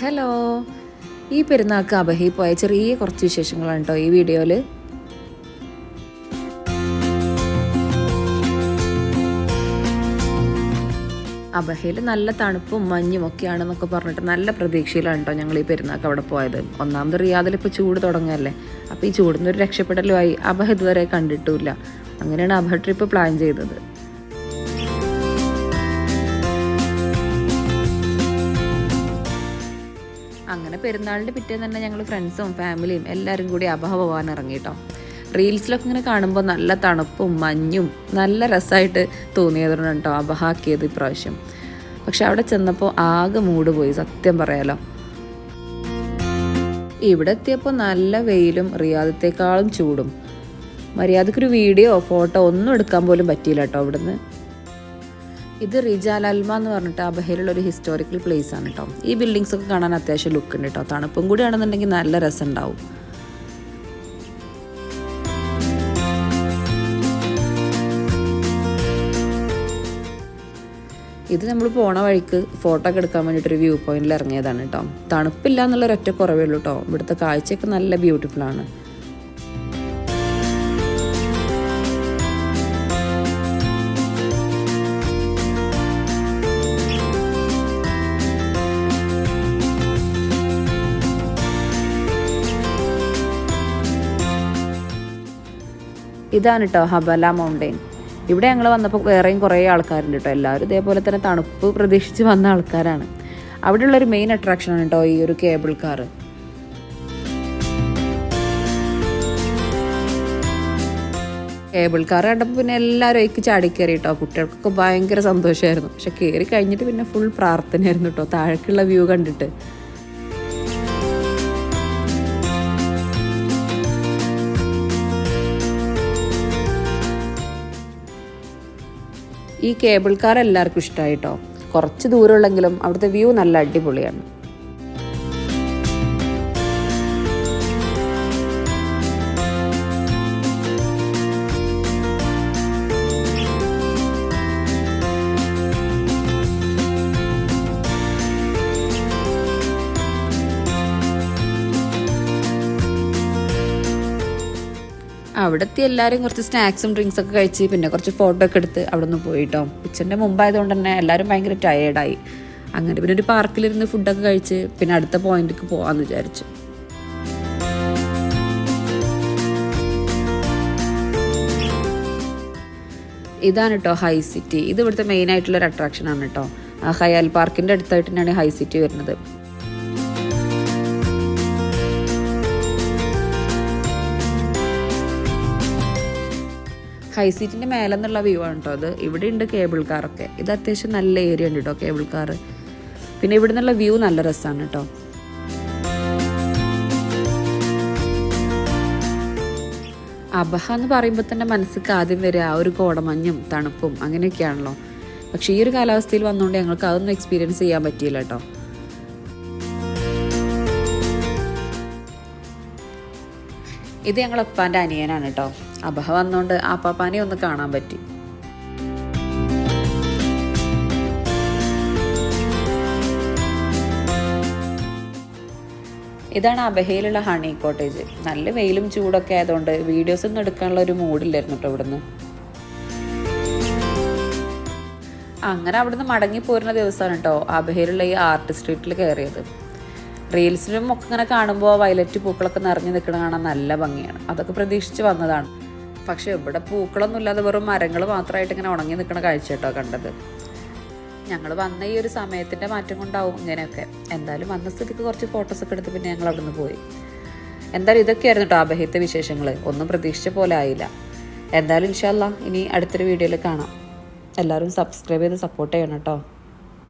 Hello, ഈ പെരുന്നാൾക്ക് അബഹയിൽ പോയ ചെറിയ കുറച്ച് വിശേഷങ്ങളാണ് കേട്ടോ ഈ വീഡിയോയിൽ. അബഹയിൽ നല്ല തണുപ്പും മഞ്ഞും ഒക്കെയാണെന്നൊക്കെ പറഞ്ഞിട്ട് നല്ല പ്രതീക്ഷയിലാണ് കേട്ടോ ഞങ്ങൾ ഈ പെരുന്നാൾക്ക് അവിടെ പോയത്. ഒന്നാമത് റിയാദിൽ ഇപ്പോൾ ചൂട് തുടങ്ങുകയല്ലേ, അപ്പോൾ ഈ ചൂടിൽ നിന്നൊരു രക്ഷപ്പെടലുമായി അബഹ ഇതുവരെ കണ്ടിട്ടുമില്ല. അങ്ങനെയാണ് അബഹ ട്രിപ്പ് പ്ലാൻ ചെയ്തത്. അങ്ങനെ പെരുന്നാളിൻ്റെ പിറ്റേന്ന് തന്നെ ഞങ്ങൾ ഫ്രണ്ട്സും ഫാമിലിയും എല്ലാവരും കൂടി അബഹ പോകാൻ ഇറങ്ങി കേട്ടോ. റീൽസിലൊക്കെ ഇങ്ങനെ കാണുമ്പോൾ നല്ല തണുപ്പും മഞ്ഞും നല്ല രസമായിട്ട് തോന്നിയതുകൊണ്ട് കേട്ടോ അബഹ ആക്കിയത് ഇപ്രാവശ്യം. പക്ഷെ അവിടെ ചെന്നപ്പോൾ ആകെ മൂഡ് പോയി, സത്യം പറയാലോ. ഇവിടെ എത്തിയപ്പോൾ നല്ല വെയിലും റിയാദത്തേക്കാളും ചൂടും. മര്യാദക്കൊരു വീഡിയോ ഫോട്ടോ ഒന്നും എടുക്കാൻ പോലും പറ്റിയില്ല കേട്ടോ അവിടുന്ന്. ഇത് റിജാൽ അൽമ എന്ന് പറഞ്ഞിട്ട് അബഹയിലുള്ള ഒരു ഹിസ്റ്റോറിക്കൽ പ്ലേസ് ആണ് കേട്ടോ. ഈ ബിൽഡിങ്സ് ഒക്കെ കാണാൻ അത്യാവശ്യം ലുക്ക് ഉണ്ട് കേട്ടോ. തണുപ്പും കൂടി ആണെന്നുണ്ടെങ്കിൽ നല്ല രസം ഉണ്ടാവും. ഇത് നമ്മൾ പോണ വഴിക്ക് ഫോട്ടോ ഒക്കെ എടുക്കാൻ വേണ്ടിയിട്ടൊരു വ്യൂ പോയിന്റിൽ ഇറങ്ങിയതാണ് കേട്ടോ. തണുപ്പില്ല എന്നുള്ളൊരൊറ്റ കുറവേ ഉള്ളൂ കേട്ടോ. ഇവിടുത്തെ കാഴ്ചയൊക്കെ നല്ല ബ്യൂട്ടിഫുൾ ആണ്. ഇതാണ് കേട്ടോ ഹബല മൗണ്ടെയിൻ. ഇവിടെ ഞങ്ങൾ വന്നപ്പോൾ വേറെയും കുറേ ആൾക്കാരുണ്ട് കേട്ടോ. എല്ലാവരും ഇതേപോലെ തന്നെ തണുപ്പ് പ്രതീക്ഷിച്ച് വന്ന ആൾക്കാരാണ്. അവിടെയുള്ളൊരു മെയിൻ അട്രാക്ഷനാണ് കേട്ടോ ഈ ഒരു കേബിൾ കാർ. കേബിൾ കാർ കണ്ടപ്പോൾ പിന്നെ എല്ലാവരും അതിലേക്ക് ചാടിക്കയറി കേട്ടോ. കുട്ടികൾക്കൊക്കെ ഭയങ്കര സന്തോഷമായിരുന്നു. പക്ഷെ കയറി കഴിഞ്ഞിട്ട് പിന്നെ ഫുൾ പ്രാർത്ഥനയായിരുന്നു കേട്ടോ താഴേക്കുള്ള വ്യൂ കണ്ടിട്ട്. ഈ കേബിൾ കാർ എല്ലാവർക്കും ഇഷ്ടമായി കേട്ടോ. കുറച്ച് ദൂരമുള്ളെങ്കിലും അവിടുത്തെ വ്യൂ നല്ല അടിപൊളിയാണ്. അവിടെത്തി എല്ലാവരും കുറച്ച് സ്നാക്സും ഡ്രിങ്ക്സ് ഒക്കെ കഴിച്ച് പിന്നെ കുറച്ച് ഫോട്ടോ ഒക്കെ എടുത്ത് അവിടെ നിന്ന് പോയിട്ടോ. ഉച്ചൻ്റെ മുമ്പായതുകൊണ്ട് തന്നെ എല്ലാവരും ഭയങ്കര ടയേർഡായി. അങ്ങനെ പിന്നെ ഒരു പാർക്കിലിരുന്ന് ഫുഡൊക്കെ കഴിച്ച് പിന്നെ അടുത്ത പോയിന്റിലേക്ക് പോകാമെന്ന് വിചാരിച്ചു. ഇതാണ് കേട്ടോ ഹൈ സിറ്റി. ഇത് ഇവിടുത്തെ മെയിൻ ആയിട്ടുള്ളൊരു അട്രാക്ഷനാണ് കേട്ടോ. ഹയാൽ പാർക്കിൻ്റെ അടുത്തായിട്ട് തന്നെയാണ് ഹൈ സിറ്റി വരുന്നത്. ഹൈ സീറ്റിൻ്റെ മേലെ നിന്നുള്ള വ്യൂ ആണ് കേട്ടോ അത്. ഇവിടെ ഉണ്ട് കേബിൾ കാറൊക്കെ. ഇത് അത്യാവശ്യം നല്ല ഏരിയ ഉണ്ട് കേട്ടോ കേബിൾ കാർ. പിന്നെ ഇവിടെ നിന്നുള്ള വ്യൂ നല്ല രസമാണ് കേട്ടോ. അബഹ എന്ന് പറയുമ്പോൾ തന്നെ മനസ്സിക്ക് ആദ്യം വരെ ആ ഒരു കോടമഞ്ഞും തണുപ്പും അങ്ങനെയൊക്കെയാണല്ലോ. പക്ഷേ ഈ ഒരു കാലാവസ്ഥയിൽ വന്നുകൊണ്ട് ഞങ്ങൾക്ക് അതൊന്നും എക്സ്പീരിയൻസ് ചെയ്യാൻ പറ്റിയില്ല കേട്ടോ. ഇത് ഞങ്ങൾ അപ്പാൻ്റെ അനിയനാണ് കേട്ടോ. അബഹ വന്നുകൊണ്ട് ആപ്പാപ്പാനെ ഒന്ന് കാണാൻ പറ്റി. ഇതാണ് അബഹയിലുള്ള ഹണി കോട്ടേജ്. നല്ല വെയിലും ചൂടൊക്കെ ആയതുകൊണ്ട് വീഡിയോസ് ഒന്നും എടുക്കാനുള്ള ഒരു മൂഡില്ലായിരുന്നു കേട്ടോ ഇവിടുന്ന്. അങ്ങനെ അവിടുന്ന് മടങ്ങി പോരുന്ന ദിവസമാണ് കേട്ടോ അബഹയിലുള്ള ഈ ആർട്ട് സ്ട്രീറ്റിൽ കയറിയത്. റീൽസിലും ഒക്കെ ഇങ്ങനെ കാണുമ്പോൾ വയലറ്റ് പൂക്കളൊക്കെ നിറഞ്ഞു നിൽക്കണ കാണാൻ നല്ല ഭംഗിയാണ്. അതൊക്കെ പ്രതീക്ഷിച്ച് വന്നതാണ്. പക്ഷെ ഇവിടെ പൂക്കളൊന്നും ഇല്ലാതെ വെറും മരങ്ങൾ മാത്രമായിട്ട് ഇങ്ങനെ ഉണങ്ങി നിൽക്കണ കാഴ്ച കേട്ടോ കണ്ടത്. ഞങ്ങൾ വന്ന ഈ ഒരു സമയത്തിൻ്റെ മാറ്റം കൊണ്ടാവും ഇങ്ങനെയൊക്കെ. എന്തായാലും വന്ന സ്ഥിതിക്ക് കുറച്ച് ഫോട്ടോസൊക്കെ എടുത്ത് പിന്നെ ഞങ്ങൾ അവിടെ നിന്ന് പോയി. എന്തായാലും ഇതൊക്കെയായിരുന്നു കേട്ടോ അബഹത്തെ വിശേഷങ്ങൾ. ഒന്നും പ്രതീക്ഷിച്ച പോലെ ആയില്ല. എന്തായാലും ഇൻഷാ അല്ലാഹ് ഇനി അടുത്തൊരു വീഡിയോയിൽ കാണാം. എല്ലാവരും സബ്സ്ക്രൈബ് ചെയ്ത് സപ്പോർട്ട് ചെയ്യണം കേട്ടോ.